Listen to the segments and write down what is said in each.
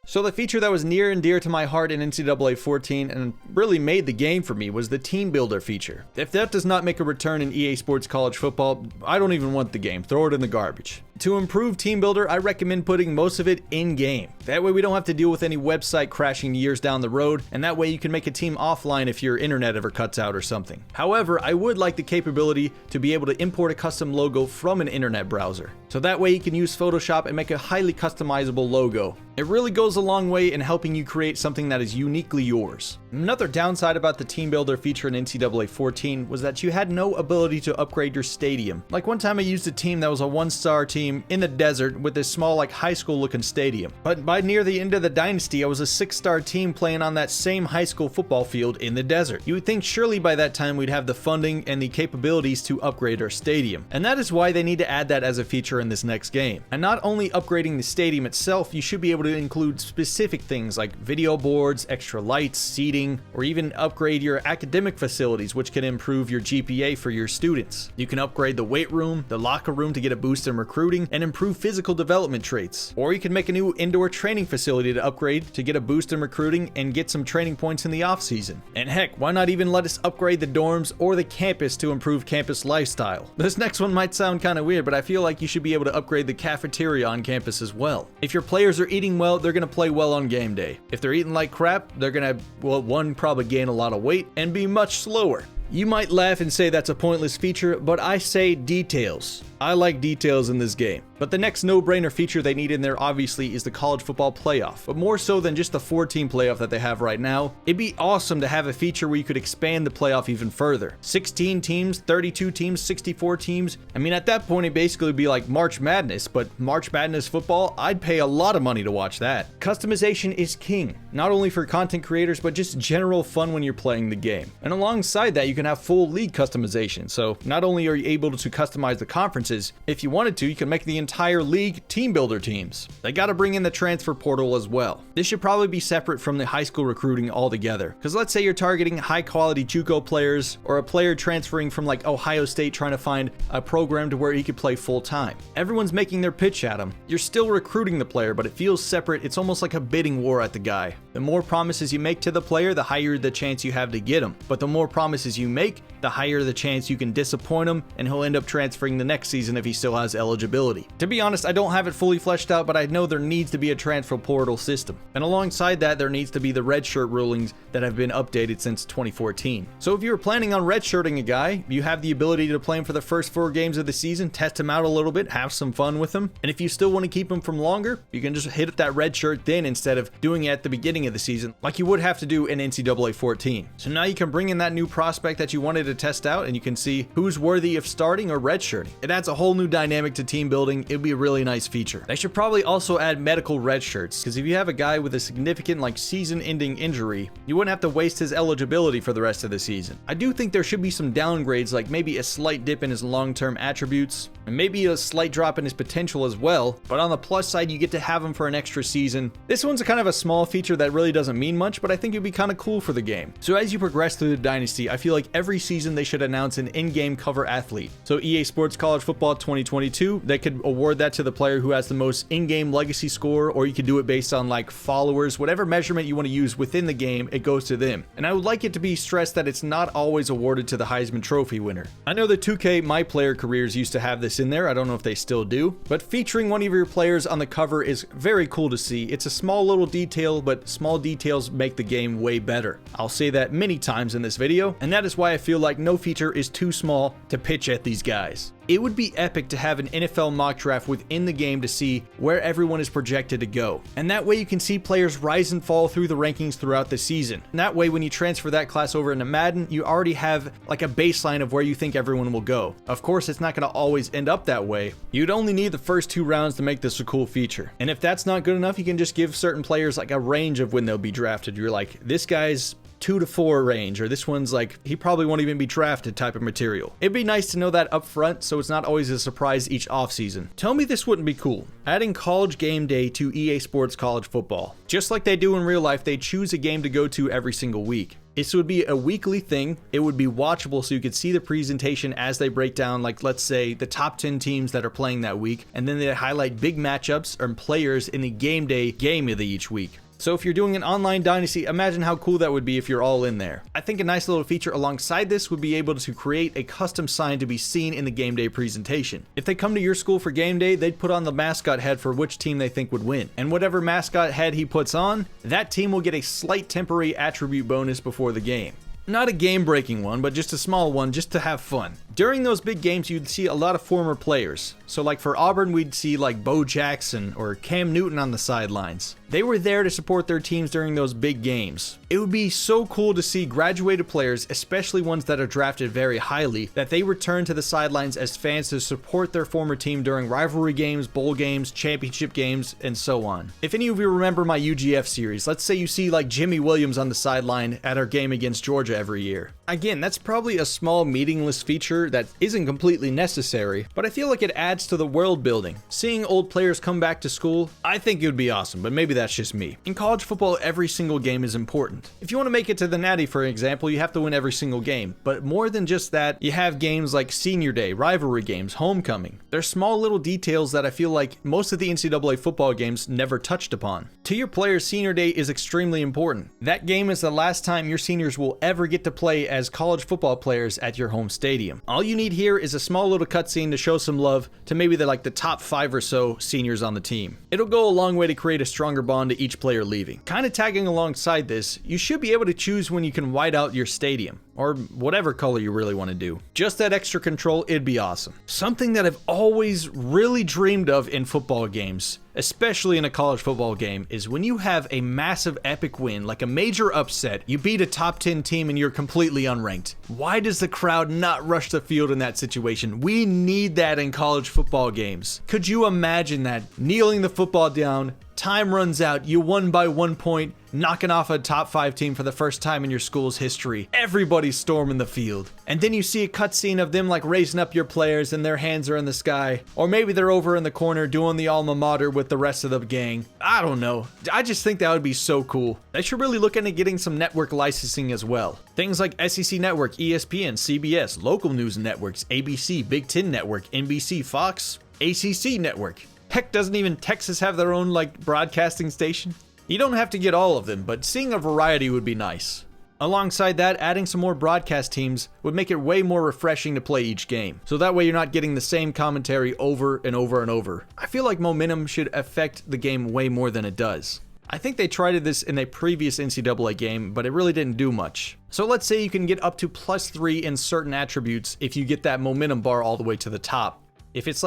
So the feature that was near and dear to my heart in NCAA 14 and really made the game for me was the Teambuilder feature. If that does not make a return in EA Sports College Football, I don't even want the game. Throw it in the garbage. To improve Teambuilder, I recommend putting most of it in-game. That way we don't have to deal with any website crashing years down the road, and that way you can make a team offline if your internet ever cuts out or something. However, I would like the capability to be able to import a custom logo from an internet browser. So that way you can use Photoshop and make a highly customizable logo. It really goes a long way in helping you create something that is uniquely yours. Another downside about the Teambuilder feature in NCAA 14 was that you had no ability to upgrade your stadium. Like one time I used a team that was a 1-star team in the desert with this small like high school looking stadium. But by near the end of the Dynasty, I was a 6-star team playing on that same high school football field in the desert. You would think surely by that time we'd have the funding and the capabilities to upgrade our stadium. And that is why they need to add that as a feature in this next game. And not only upgrading the stadium itself, you should be able to include specific things like video boards, extra lights, seating, or even upgrade your academic facilities, which can improve your GPA for your students. You can upgrade the weight room, the locker room to get a boost in recruiting and improve physical development traits. Or you can make a new indoor training facility to upgrade to get a boost in recruiting and get some training points in the off season. And heck, why not even let us upgrade the dorms or the campus to improve campus lifestyle? This next one might sound kind of weird, but I feel like you should be able to upgrade the cafeteria on campus as well. If your players are eating well, they're going to play well on game day. If they're eating like crap, they're going to, well, one, probably gain a lot of weight and be much slower. You might laugh and say that's a pointless feature, but I say details. I like details in this game. But the next no-brainer feature they need in there obviously is the college football playoff. But more so than just the 4-team playoff that they have right now, it'd be awesome to have a feature where you could expand the playoff even further. 16 teams, 32 teams, 64 teams. I mean, at that point, it'd basically be like March Madness, but March Madness football, I'd pay a lot of money to watch that. Customization is king, not only for content creators, but just general fun when you're playing the game. And alongside that, you can have full league customization. So not only are you able to customize the conferences, if you wanted to, you can make the entire league team builder teams. They got to bring in the transfer portal as well. This should probably be separate from the high school recruiting altogether. Because let's say you're targeting high quality JUCO players or a player transferring from like Ohio State trying to find a program to where he could play full time. Everyone's making their pitch at him. You're still recruiting the player, but it feels separate. It's almost like a bidding war at the guy. The more promises you make to the player, the higher the chance you have to get him. But the more promises you make, the higher the chance you can disappoint him and he'll end up transferring the next season if he still has eligibility. To be honest, I don't have it fully fleshed out, but I know there needs to be a transfer portal system. And alongside that, there needs to be the redshirt rulings that have been updated since 2014. So if you're planning on redshirting a guy, you have the ability to play him for the first 4 games of the season, test him out a little bit, have some fun with him. And if you still want to keep him from longer, you can just hit that redshirt then instead of doing it at the beginning of the season like you would have to do in NCAA 14. So now you can bring in that new prospect that you wanted to test out and you can see who's worthy of starting or redshirting. It adds a whole new dynamic to team building. It'd be a really nice feature. They should probably also add medical redshirts, because if you have a guy with a significant like season-ending injury, you wouldn't have to waste his eligibility for the rest of the season. I do think there should be some downgrades, like maybe a slight dip in his long-term attributes, and maybe a slight drop in his potential as well, but on the plus side, you get to have him for an extra season. This one's kind of a small feature that really doesn't mean much, but I think it'd be kind of cool for the game. So as you progress through the Dynasty, I feel like every season they should announce an in-game cover athlete. So EA Sports College Football 2022, they could award that to the player who has the most in-game legacy score, or you could do it based on like followers, whatever measurement you want to use within the game, it goes to them. And I would like it to be stressed that it's not always awarded to the Heisman Trophy winner. I know the 2K My Player Careers used to have this in there, I don't know if they still do, but featuring one of your players on the cover is very cool to see. It's a small little detail, but small details make the game way better. I'll say that many times in this video, and that is why I feel like no feature is too small to pitch at these guys. It would be epic to have an NFL mock draft within the game to see where everyone is projected to go. And that way you can see players rise and fall through the rankings throughout the season. And that way when you transfer that class over into Madden, you already have like a baseline of where you think everyone will go. Of course, it's not going to always end up that way. You'd only need the first 2 rounds to make this a cool feature. And if that's not good enough, you can just give certain players like a range of when they'll be drafted. You're like, this guy's 2 to 4 range, or this one's like, he probably won't even be drafted type of material. It'd be nice to know that up front so it's not always a surprise each offseason. Tell me this wouldn't be cool. Adding college game day to EA Sports College Football. Just like they do in real life, they choose a game to go to every single week. This would be a weekly thing. It would be watchable so you could see the presentation as they break down, like, let's say, the top 10 teams that are playing that week, and then they highlight big matchups or players in the game day game of each week. So if you're doing an online Dynasty, imagine how cool that would be if you're all in there. I think a nice little feature alongside this would be able to create a custom sign to be seen in the game day presentation. If they come to your school for game day, they'd put on the mascot head for which team they think would win. And whatever mascot head he puts on, that team will get a slight temporary attribute bonus before the game. Not a game-breaking one, but just a small one just to have fun. During those big games, you'd see a lot of former players. So like for Auburn, we'd see like Bo Jackson or Cam Newton on the sidelines. They were there to support their teams during those big games. It would be so cool to see graduated players, especially ones that are drafted very highly, that they return to the sidelines as fans to support their former team during rivalry games, bowl games, championship games, and so on. If any of you remember my UGF series, let's say you see like Jimmy Williams on the sideline at our game against Georgia every year. Again, that's probably a small meaningless feature that isn't completely necessary, but I feel like it adds to the world building. Seeing old players come back to school, I think it would be awesome, but maybe that's just me. In college football, every single game is important. If you want to make it to the Natty, for example, you have to win every single game, but more than just that, you have games like Senior Day, rivalry games, homecoming. There's small little details that I feel like most of the NCAA football games never touched upon. To your players, Senior Day is extremely important. That game is the last time your seniors will ever get to play as college football players at your home stadium. All you need here is a small little cutscene to show some love to maybe the top 5 or so seniors on the team. It'll go a long way to create a stronger bond to each player leaving. Kind of tagging alongside this, you should be able to choose when you can white out your stadium, or whatever color you really want to do. Just that extra control, it'd be awesome. Something that I've always really dreamed of in football games, especially in a college football game, is when you have a massive epic win, like a major upset, you beat a top 10 team and you're completely unranked. Why does the crowd not rush the field in that situation? We need that in college football games. Could you imagine that? Kneeling the football down, time runs out, you won by 1 point, knocking off a top 5 team for the first time in your school's history. Everybody's storming the field. And then you see a cutscene of them like raising up your players and their hands are in the sky. Or maybe they're over in the corner doing the alma mater with the rest of the gang. I don't know. I just think that would be so cool. They should really look into getting some network licensing as well. Things like SEC Network, ESPN, CBS, local news networks, ABC, Big Ten Network, NBC, Fox, ACC Network. Heck, doesn't even Texas have their own broadcasting station? You don't have to get all of them, but seeing a variety would be nice. Alongside that, adding some more broadcast teams would make it way more refreshing to play each game. So that way you're not getting the same commentary over and over and over. I feel like momentum should affect the game way more than it does. I think they tried this in a previous NCAA game, but it really didn't do much. So let's say you can get up to +3 in certain attributes if you get that momentum bar all the way to the top. If it's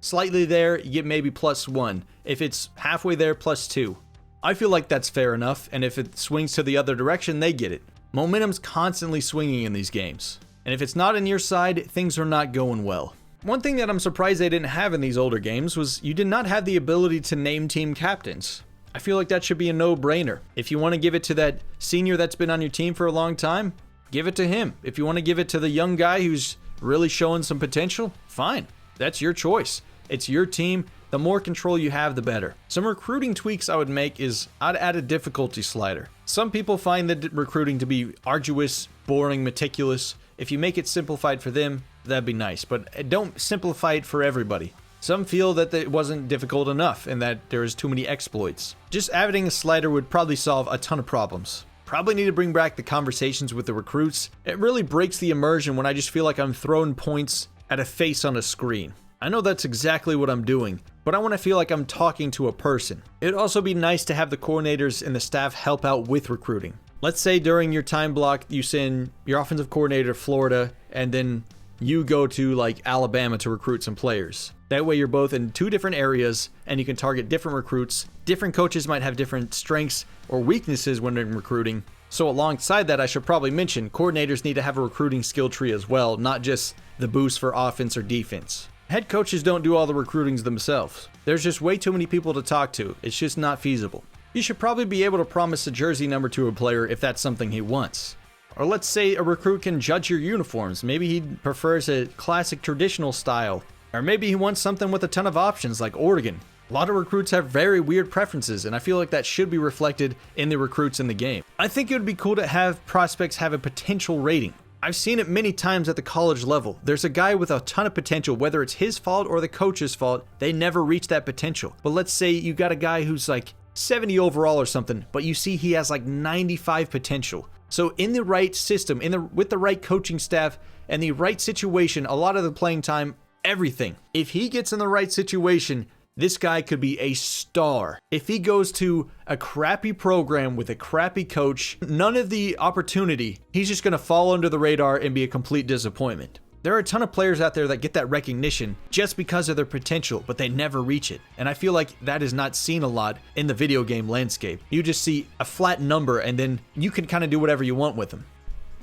slightly there, you get maybe +1. If it's halfway there, +2. I feel like that's fair enough, and if it swings to the other direction, they get it. Momentum's constantly swinging in these games, and if it's not in your side, things are not going well. One thing that I'm surprised they didn't have in these older games was you did not have the ability to name team captains. I feel like that should be a no-brainer. If you want to give it to that senior that's been on your team for a long time, give it to him. If you want to give it to the young guy who's really showing some potential, fine. That's your choice. It's your team. The more control you have, the better. Some recruiting tweaks I would make is I'd add a difficulty slider. Some people find that recruiting to be arduous, boring, meticulous. If you make it simplified for them, that'd be nice, but don't simplify it for everybody. Some feel that it wasn't difficult enough and that there's too many exploits. Just adding a slider would probably solve a ton of problems. Probably need to bring back the conversations with the recruits. It really breaks the immersion when I just feel like I'm throwing points at a face on a screen. I know that's exactly what I'm doing, but I want to feel like I'm talking to a person. It'd also be nice to have the coordinators and the staff help out with recruiting. Let's say during your time block, you send your offensive coordinator to Florida, and then you go to Alabama to recruit some players. That way you're both in 2 different areas, and you can target different recruits. Different coaches might have different strengths or weaknesses when they're recruiting. So alongside that, I should probably mention coordinators need to have a recruiting skill tree as well, not just the boost for offense or defense. Head coaches don't do all the recruitings themselves. There's just way too many people to talk to. It's just not feasible. You should probably be able to promise a jersey number to a player if that's something he wants. Or let's say a recruit can judge your uniforms. Maybe he prefers a classic traditional style. Or maybe he wants something with a ton of options like Oregon. A lot of recruits have very weird preferences, and I feel like that should be reflected in the recruits in the game. I think it would be cool to have prospects have a potential rating. I've seen it many times at the college level. There's a guy with a ton of potential, whether it's his fault or the coach's fault, they never reach that potential. But let's say you got a guy who's like 70 overall or something, but you see he has like 95 potential. So in the right system, with the right coaching staff and the right situation, a lot of the playing time, everything. If he gets in the right situation, this guy could be a star. If he goes to a crappy program with a crappy coach, none of the opportunity, he's just going to fall under the radar and be a complete disappointment. There are a ton of players out there that get that recognition just because of their potential, but they never reach it. And I feel like that is not seen a lot in the video game landscape. You just see a flat number and then you can kind of do whatever you want with them.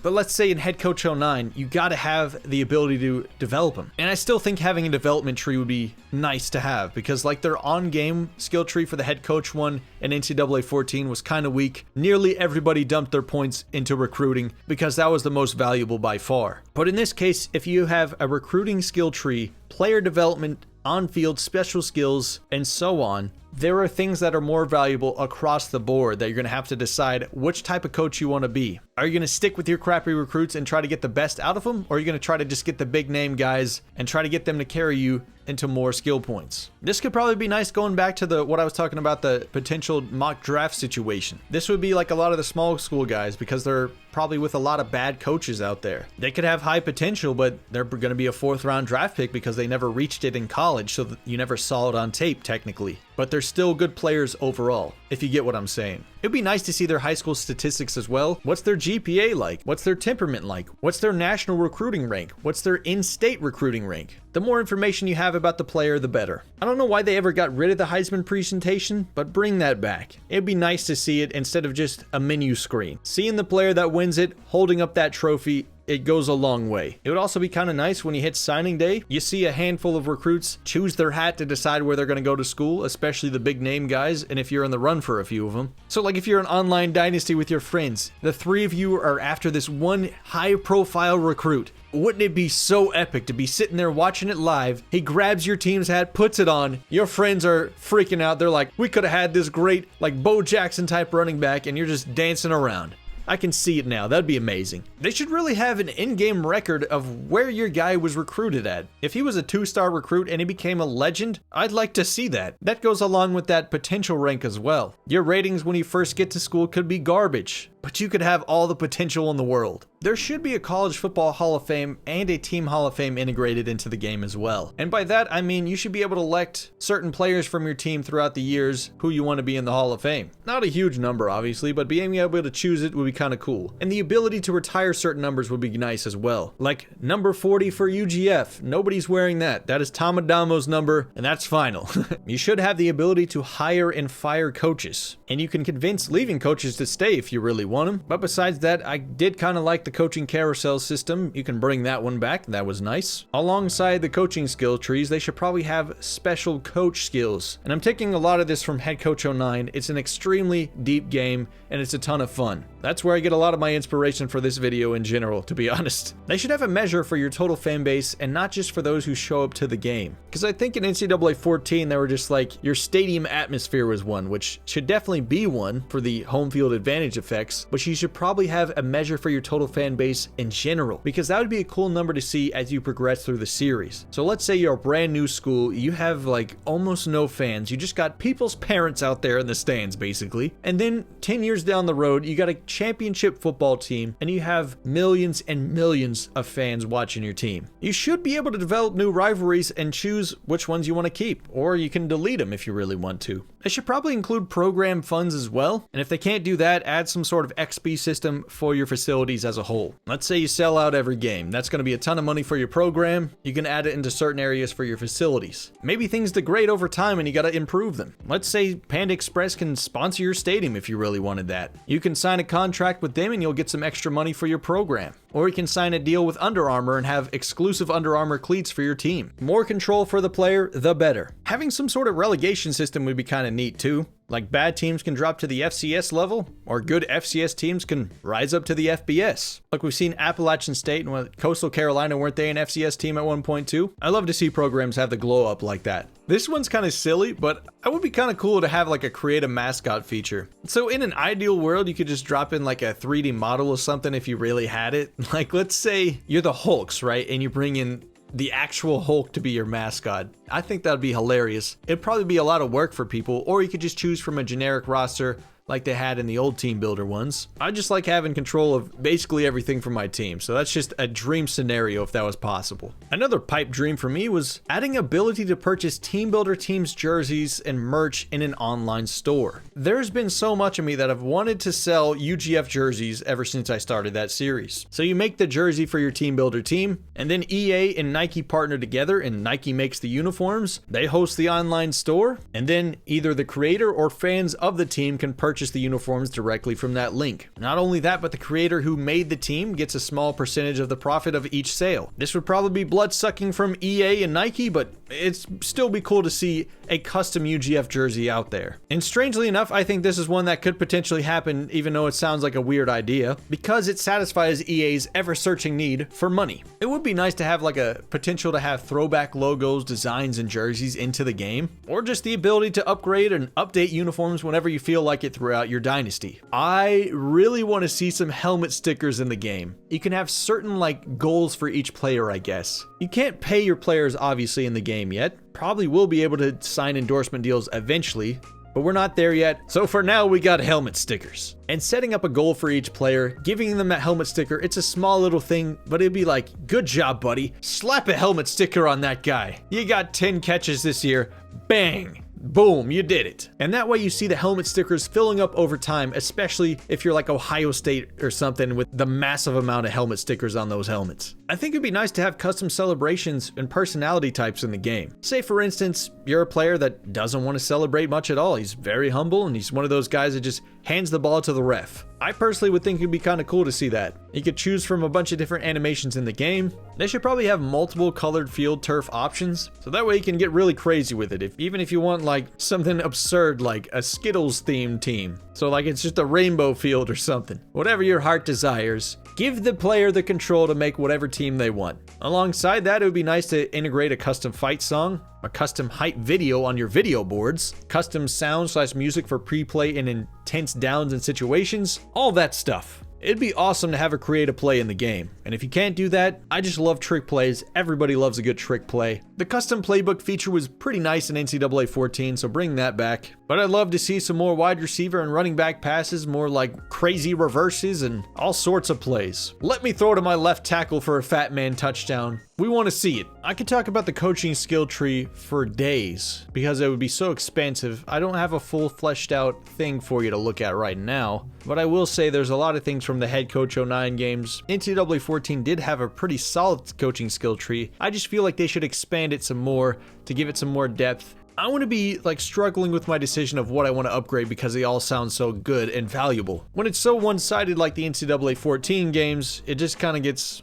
But let's say in Head Coach 09, you got to have the ability to develop them. And I still think having a development tree would be nice to have, because like their on-game skill tree for the Head Coach one in NCAA 14 was kind of weak. Nearly everybody dumped their points into recruiting because that was the most valuable by far. But in this case, if you have a recruiting skill tree, player development, on-field special skills, and so on, there are things that are more valuable across the board that you're going to have to decide which type of coach you want to be. Are you going to stick with your crappy recruits and try to get the best out of them? Or are you going to try to just get the big name guys and try to get them to carry you into more skill points? This could probably be nice going back to what I was talking about, the potential mock draft situation. This would be like a lot of the small school guys because they're probably with a lot of bad coaches out there. They could have high potential, but they're going to be a 4th round draft pick because they never reached it in college, so you never saw it on tape technically. But they're still good players overall, if you get what I'm saying. It'd be nice to see their high school statistics as well. What's their GPA like? What's their temperament like? What's their national recruiting rank? What's their in-state recruiting rank? The more information you have about the player, the better. I don't know why they ever got rid of the Heisman Presentation, but bring that back. It'd be nice to see it instead of just a menu screen. Seeing the player that wins it, holding up that trophy, it goes a long way. It would also be kind of nice when you hit signing day, you see a handful of recruits choose their hat to decide where they're going to go to school, especially the big name guys, and if you're in the run for a few of them. So like if you're an online Dynasty with your friends, the 3 of you are after this one high profile recruit. Wouldn't it be so epic to be sitting there watching it live? He grabs your team's hat, puts it on, your friends are freaking out. They're like, we could have had this great like Bo Jackson type running back, and you're just dancing around. I can see it now. That'd be amazing. They should really have an in-game record of where your guy was recruited at. If he was a 2-star recruit and he became a legend, I'd like to see that. That goes along with that potential rank as well. Your ratings when you first get to school could be garbage, but you could have all the potential in the world. There should be a College Football Hall of Fame and a Team Hall of Fame integrated into the game as well. And by that, I mean you should be able to elect certain players from your team throughout the years who you want to be in the Hall of Fame. Not a huge number, obviously, but being able to choose it would be kind of cool. And the ability to retire certain numbers would be nice as well. Like number 40 for UGF. Nobody's wearing that. That is Tom Adamo's number, and that's final. You should have the ability to hire and fire coaches. And you can convince leaving coaches to stay if you really want them. But besides that, I did kind of like the coaching carousel system. You can bring that one back. That was nice. Alongside the coaching skill trees, they should probably have special coach skills. And I'm taking a lot of this from Head Coach 09. It's an extremely deep game, and it's a ton of fun. That's where I get a lot of my inspiration for this video in general, to be honest. They should have a measure for your total fan base and not just for those who show up to the game. Because I think in NCAA 14, they were just like, your stadium atmosphere was one, which should definitely be one for the home field advantage effects, but you should probably have a measure for your total fan base in general, because that would be a cool number to see as you progress through the series. So let's say you're a brand new school, you have like almost no fans, you just got people's parents out there in the stands basically, and then 10 years down the road, you got a championship football team and you have millions and millions of fans watching your team. You should be able to develop new rivalries and choose which ones you want to keep, or you can delete them if you really want to. They should probably include program funds as well, and if they can't do that, add some sort of XP system for your facilities as a whole. Let's say you sell out every game. That's going to be a ton of money for your program. You can add it into certain areas for your facilities. Maybe things degrade over time and you got to improve them. Let's say Panda Express can sponsor your stadium if you really wanted that. You can sign a contract with them and you'll get some extra money for your program. Or you can sign a deal with Under Armour and have exclusive Under Armour cleats for your team. More control for the player, the better. Having some sort of relegation system would be kind of neat too. Like bad teams can drop to the FCS level, or good FCS teams can rise up to the FBS. Like we've seen Appalachian State and Coastal Carolina, weren't they an FCS team at one point too? I love to see programs have the glow up like that. This one's kind of silly, but it would be kind of cool to have like a creative mascot feature. So in an ideal world, you could just drop in like a 3D model or something if you really had it. Like let's say you're the Hulks, right? And you bring in the actual Hulk to be your mascot. I think that'd be hilarious. It'd probably be a lot of work for people, or you could just choose from a generic roster like they had in the old Teambuilder ones. I just like having control of basically everything for my team, so that's just a dream scenario if that was possible. Another pipe dream for me was adding ability to purchase Teambuilder teams jerseys and merch in an online store. There's been so much of me that I've wanted to sell UGF jerseys ever since I started that series. So you make the jersey for your Teambuilder team, and then EA and Nike partner together and Nike makes the uniforms, they host the online store, and then either the creator or fans of the team can purchase the uniforms directly from that link. Not only that, but the creator who made the team gets a small percentage of the profit of each sale. This would probably be blood sucking from EA and Nike, but it'd still be cool to see a custom UGF jersey out there. And strangely enough, I think this is one that could potentially happen, even though it sounds like a weird idea, because it satisfies EA's ever-searching need for money. It would be nice to have like a potential to have throwback logos, designs, and jerseys into the game, or just the ability to upgrade and update uniforms whenever you feel like it throughout your dynasty. I really want to see some helmet stickers in the game. You can have certain like goals for each player, I guess. You can't pay your players obviously in the game yet. Probably will be able to sign endorsement deals eventually, but we're not there yet. So for now, we got helmet stickers. And setting up a goal for each player, giving them that helmet sticker, it's a small little thing, but it'd be like, good job, buddy. Slap a helmet sticker on that guy. You got 10 catches this year. Bang. Boom, you did it. And that way you see the helmet stickers filling up over time, especially if you're like Ohio State or something with the massive amount of helmet stickers on those helmets. I think it'd be nice to have custom celebrations and personality types in the game. Say for instance, you're a player that doesn't want to celebrate much at all. He's very humble and he's one of those guys that just hands the ball to the ref. I personally would think it'd be kind of cool to see that. You could choose from a bunch of different animations in the game. They should probably have multiple colored field turf options, so that way you can get really crazy with it, even if you want like something absurd like a Skittles themed team. So like it's just a rainbow field or something. Whatever your heart desires, give the player the control to make whatever team they want. Alongside that, it would be nice to integrate a custom fight song, a custom hype video on your video boards, custom sound/music for pre-play and intense downs and situations, all that stuff. It'd be awesome to have a creative play in the game. And if you can't do that, I just love trick plays. Everybody loves a good trick play. The custom playbook feature was pretty nice in NCAA 14, so bring that back. But I'd love to see some more wide receiver and running back passes, more like crazy reverses and all sorts of plays. Let me throw to my left tackle for a fat man touchdown. We want to see it. I could talk about the coaching skill tree for days because it would be so expansive. I don't have a full fleshed out thing for you to look at right now, but I will say there's a lot of things from the head coach 09 games. NCAA 14 did have a pretty solid coaching skill tree. I just feel like they should expand it some more to give it some more depth. I want to be like struggling with my decision of what I want to upgrade because they all sound so good and valuable. When it's so one-sided like the NCAA 14 games, it just kind of gets,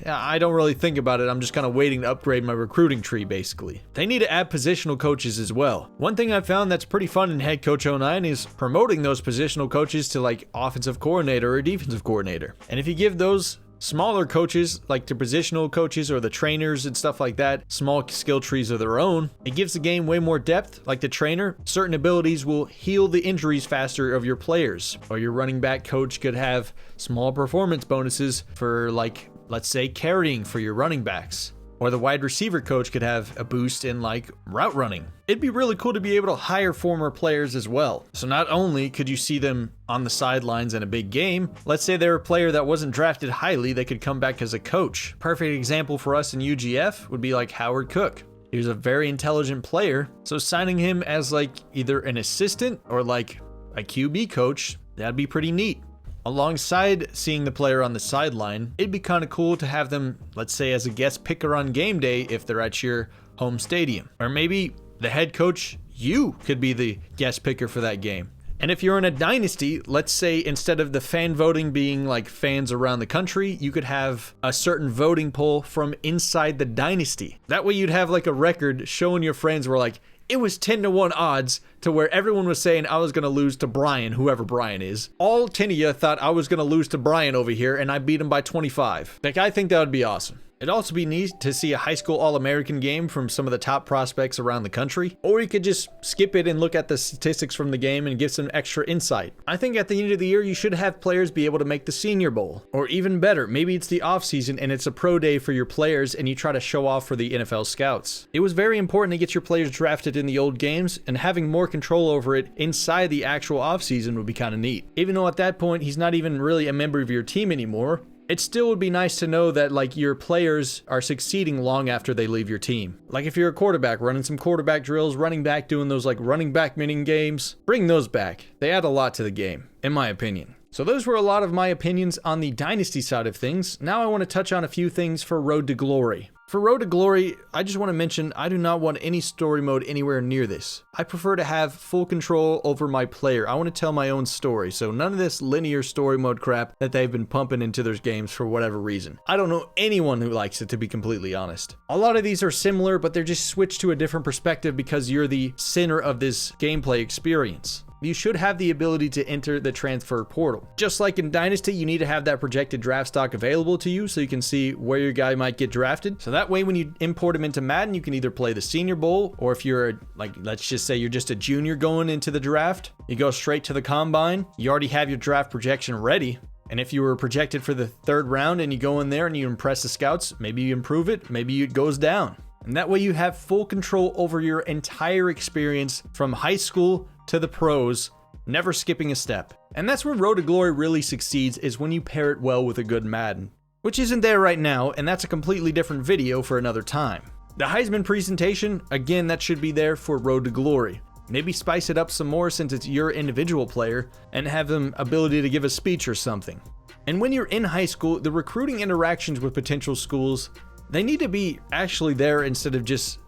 I don't really think about it. I'm just kind of waiting to upgrade my recruiting tree basically. They need to add positional coaches as well. One thing I found that's pretty fun in Head Coach 09 is promoting those positional coaches to like offensive coordinator or defensive coordinator. And if you give those smaller coaches, like the positional coaches or the trainers and stuff like that, small skill trees of their own, it gives the game way more depth. Like the trainer, certain abilities will heal the injuries faster of your players. Or your running back coach could have small performance bonuses for like, let's say, carrying for your running backs. Or the wide receiver coach could have a boost in like route running. It'd be really cool to be able to hire former players as well. So not only could you see them on the sidelines in a big game, let's say they're a player that wasn't drafted highly, they could come back as a coach. Perfect example for us in UGF would be like Howard Cook. He was a very intelligent player, so signing him as like either an assistant or like a QB coach, that'd be pretty neat. Alongside seeing the player on the sideline, it'd be kind of cool to have them, let's say, as a guest picker on game day if they're at your home stadium. Or maybe the head coach, you could be the guest picker for that game. And if you're in a dynasty, let's say instead of the fan voting being like fans around the country, you could have a certain voting poll from inside the dynasty. That way you'd have like a record showing your friends where like, It was 10-1 odds to where everyone was saying I was going to lose to Brian, whoever Brian is. All 10 of you thought I was going to lose to Brian over here, and I beat him by 25. Like, I think that would be awesome. It'd also be neat to see a high school All-American game from some of the top prospects around the country, or you could just skip it and look at the statistics from the game and give some extra insight. I think at the end of the year, you should have players be able to make the Senior Bowl, or even better, maybe it's the off-season and it's a pro day for your players and you try to show off for the NFL scouts. It was very important to get your players drafted in the old games, and having more control over it inside the actual off-season would be kind of neat. Even though at that point, he's not even really a member of your team anymore, it still would be nice to know that like your players are succeeding long after they leave your team. Like if you're a quarterback, running some quarterback drills, running back, doing those like running back mini games, bring those back. They add a lot to the game, in my opinion. So those were a lot of my opinions on the Dynasty side of things. Now I want to touch on a few things for Road to Glory. For Road to Glory, I just want to mention I do not want any story mode anywhere near this. I prefer to have full control over my player. I want to tell my own story, so none of this linear story mode crap that they've been pumping into their games for whatever reason. I don't know anyone who likes it, to be completely honest. A lot of these are similar, but they're just switched to a different perspective because you're the center of this gameplay experience. You should have the ability to enter the transfer portal. Just like in Dynasty, you need to have that projected draft stock available to you so you can see where your guy might get drafted. So that way when you import him into Madden, you can either play the Senior Bowl, or if you're like, let's just say you're just a junior going into the draft, you go straight to the combine, you already have your draft projection ready. And if you were projected for the 3rd round and you go in there and you impress the scouts, maybe you improve it, maybe it goes down. And that way you have full control over your entire experience from high school to the pros, never skipping a step. And that's where Road to Glory really succeeds, is when you pair it well with a good Madden, which isn't there right now, and that's a completely different video for another time. The Heisman Presentation, again, that should be there for Road to Glory. Maybe spice it up some more since it's your individual player, and have them ability to give a speech or something. And when you're in high school, the recruiting interactions with potential schools, they need to be actually there instead of just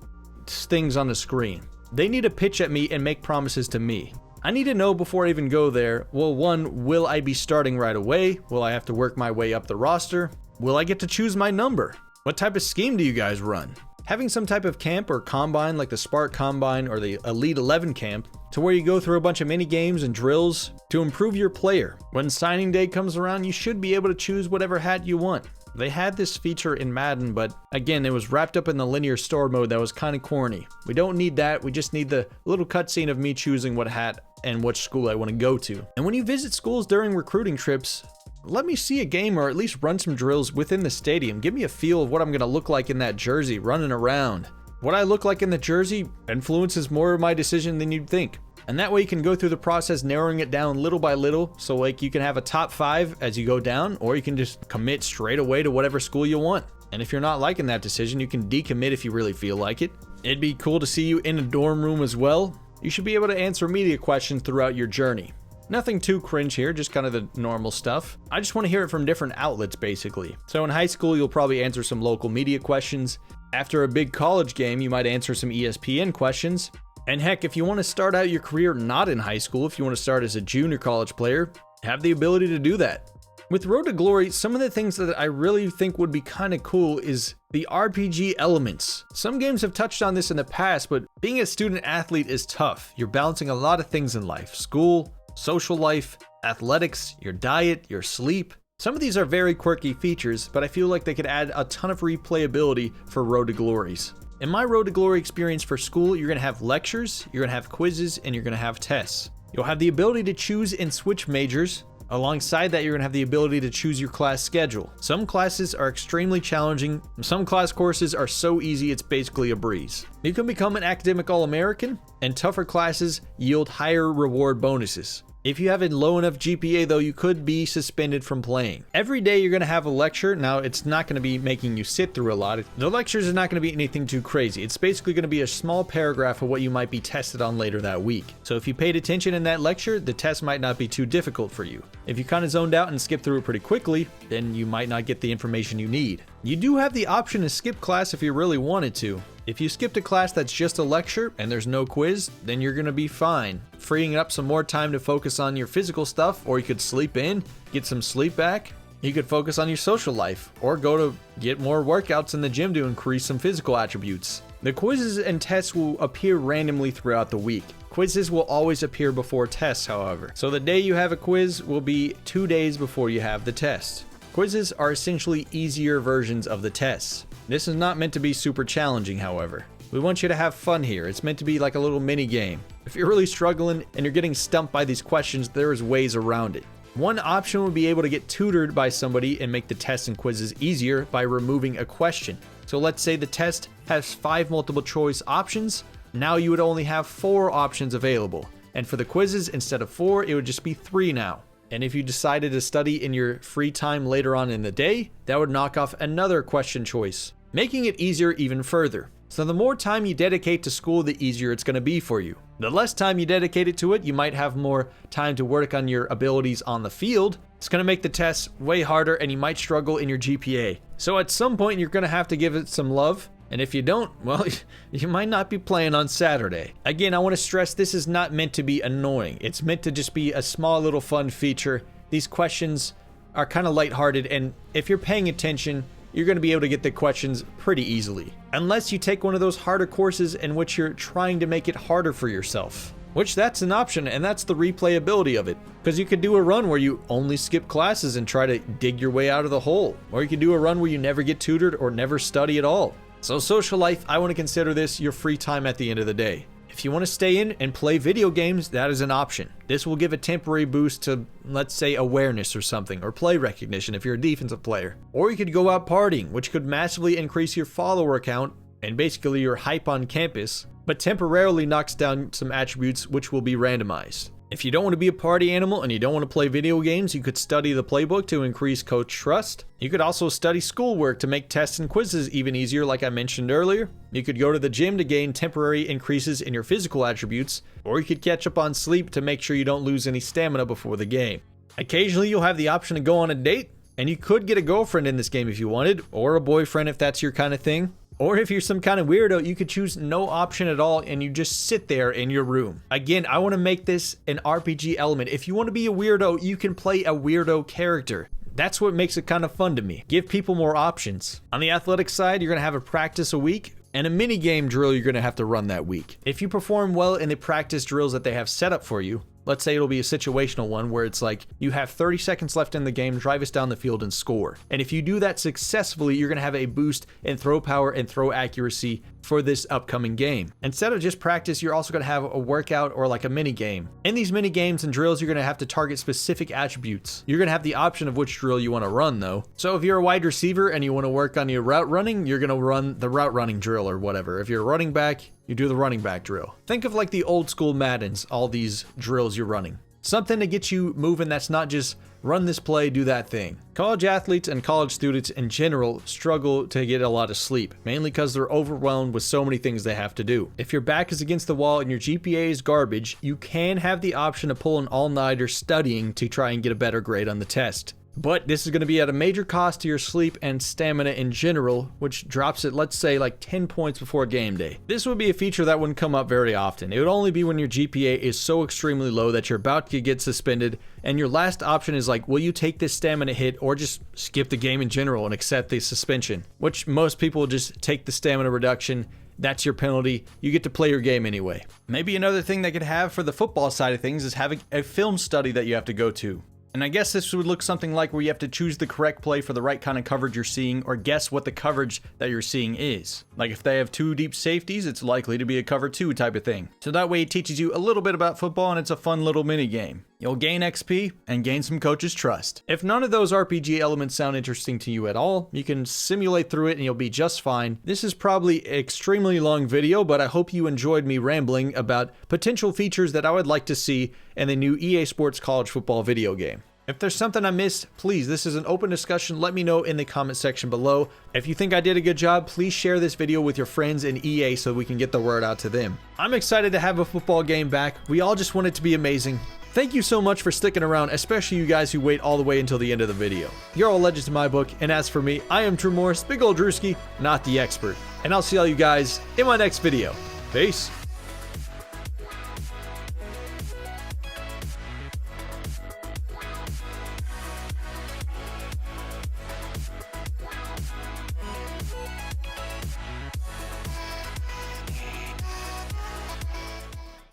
things on the screen. They need to pitch at me and make promises to me. I need to know before I even go there, well, one, will I be starting right away? Will I have to work my way up the roster? Will I get to choose my number? What type of scheme do you guys run? Having some type of camp or combine like the Sparq Combine or the Elite 11 camp, to where you go through a bunch of mini games and drills to improve your player. When signing day comes around, you should be able to choose whatever hat you want. They had this feature in Madden, but again, it was wrapped up in the linear store mode that was kind of corny. We don't need that, we just need the little cutscene of me choosing what hat and which school I want to go to. And when you visit schools during recruiting trips, let me see a game or at least run some drills within the stadium. Give me a feel of what I'm going to look like in that jersey running around. What I look like in the jersey influences more of my decision than you'd think. And that way you can go through the process narrowing it down little by little. So like you can have a top 5 as you go down, or you can just commit straight away to whatever school you want. And if you're not liking that decision, you can decommit if you really feel like it. It'd be cool to see you in a dorm room as well. You should be able to answer media questions throughout your journey. Nothing too cringe here, just kind of the normal stuff. I just want to hear it from different outlets basically. So in high school, you'll probably answer some local media questions. After a big college game, you might answer some ESPN questions. And heck, if you want to start out your career not in high school, if you want to start as a junior college player, have the ability to do that. With Road to Glory, some of the things that I really think would be kind of cool is the RPG elements. Some games have touched on this in the past, but being a student athlete is tough. You're balancing a lot of things in life: school, social life, athletics, your diet, your sleep. Some of these are very quirky features, but I feel like they could add a ton of replayability for Road to Glories. In my Road to Glory experience for school, you're going to have lectures, you're going to have quizzes, and you're going to have tests. You'll have the ability to choose and switch majors. Alongside that, you're going to have the ability to choose your class schedule. Some classes are extremely challenging. Some class courses are so easy it's basically a breeze. You can become an academic All-American, and tougher classes yield higher reward bonuses. If you have a low enough GPA though, you could be suspended from playing. Every day you're going to have a lecture. Now it's not going to be making you sit through a lot. The lectures are not going to be anything too crazy. It's basically going to be a small paragraph of what you might be tested on later that week. So if you paid attention in that lecture, the test might not be too difficult for you. If you kind of zoned out and skipped through it pretty quickly, then you might not get the information you need. You do have the option to skip class if you really wanted to. If you skipped a class that's just a lecture and there's no quiz, then you're gonna be fine, freeing up some more time to focus on your physical stuff, or you could sleep in, get some sleep back. You could focus on your social life, or go to get more workouts in the gym to increase some physical attributes. The quizzes and tests will appear randomly throughout the week. Quizzes will always appear before tests, however. So the day you have a quiz will be 2 days before you have the test. Quizzes are essentially easier versions of the tests. This is not meant to be super challenging, however. We want you to have fun here. It's meant to be like a little mini game. If you're really struggling and you're getting stumped by these questions, there is ways around it. One option would be able to get tutored by somebody and make the tests and quizzes easier by removing a question. So let's say the test has 5 multiple choice options. Now you would only have 4 options available. And for the quizzes, instead of 4, it would just be 3 now. And if you decided to study in your free time later on in the day, that would knock off another question choice, making it easier even further. So the more time you dedicate to school, the easier it's going to be for you. The less time you dedicate it to it, you might have more time to work on your abilities on the field. It's going to make the tests way harder and you might struggle in your GPA. So at some point, you're going to have to give it some love. And if you don't, well, you might not be playing on Saturday. Again, I want to stress this is not meant to be annoying. It's meant to just be a small little fun feature. These questions are kind of lighthearted, and if you're paying attention, you're going to be able to get the questions pretty easily. Unless you take one of those harder courses in which you're trying to make it harder for yourself. Which that's an option, and that's the replayability of it. Because you could do a run where you only skip classes and try to dig your way out of the hole. Or you could do a run where you never get tutored or never study at all. So social life, I want to consider this your free time at the end of the day. If you want to stay in and play video games, that is an option. This will give a temporary boost to, let's say, awareness or something, or play recognition if you're a defensive player. Or you could go out partying, which could massively increase your follower count and basically your hype on campus, but temporarily knocks down some attributes which will be randomized. If you don't want to be a party animal and you don't want to play video games, you could study the playbook to increase coach trust. You could also study schoolwork to make tests and quizzes even easier, like I mentioned earlier. You could go to the gym to gain temporary increases in your physical attributes, or you could catch up on sleep to make sure you don't lose any stamina before the game. Occasionally, you'll have the option to go on a date, and you could get a girlfriend in this game if you wanted, or a boyfriend if that's your kind of thing. Or if you're some kind of weirdo, you could choose no option at all and you just sit there in your room. Again, I want to make this an RPG element. If you want to be a weirdo, you can play a weirdo character. That's what makes it kind of fun to me. Give people more options. On the athletic side, you're going to have a practice a week and a mini game drill you're going to have to run that week. If you perform well in the practice drills that they have set up for you, let's say it'll be a situational one where it's like you have 30 seconds left in the game, drive us down the field and score. And if you do that successfully, you're going to have a boost in throw power and throw accuracy for this upcoming game. Instead of just practice, you're also going to have a workout or like a mini game. In these mini games and drills, you're going to have to target specific attributes. You're going to have the option of which drill you want to run though. So if you're a wide receiver and you want to work on your route running, you're going to run the route running drill or whatever. If you're a running back, you do the running back drill. Think of like the old school Maddens, all these drills you're running. Something to get you moving that's not just run this play, do that thing. College athletes and college students in general struggle to get a lot of sleep, mainly because they're overwhelmed with so many things they have to do. If your back is against the wall and your GPA is garbage, you can have the option to pull an all-nighter studying to try and get a better grade on the test. But this is going to be at a major cost to your sleep and stamina in general, which drops it, let's say, like 10 points before game day. This would be a feature that wouldn't come up very often. It would only be when your GPA is so extremely low that you're about to get suspended, and your last option is like, will you take this stamina hit or just skip the game in general and accept the suspension? Which most people will just take the stamina reduction. That's your penalty. You get to play your game anyway. Maybe another thing they could have for the football side of things is having a film study that you have to go to. And I guess this would look something like where you have to choose the correct play for the right kind of coverage you're seeing, or guess what the coverage that you're seeing is. Like if they have 2 deep safeties, it's likely to be a cover 2 type of thing. So that way it teaches you a little bit about football and it's a fun little mini game. You'll gain XP and gain some coaches' trust. If none of those RPG elements sound interesting to you at all, you can simulate through it and you'll be just fine. This is probably an extremely long video, but I hope you enjoyed me rambling about potential features that I would like to see in the new EA Sports College Football video game. If there's something I missed, please, this is an open discussion. Let me know in the comment section below. If you think I did a good job, please share this video with your friends in EA so we can get the word out to them. I'm excited to have a football game back. We all just want it to be amazing. Thank you so much for sticking around, especially you guys who wait all the way until the end of the video. You're all legends in my book, and as for me, I am Drew Morris, big ol' Drewski, not the expert. And I'll see all you guys in my next video. Peace.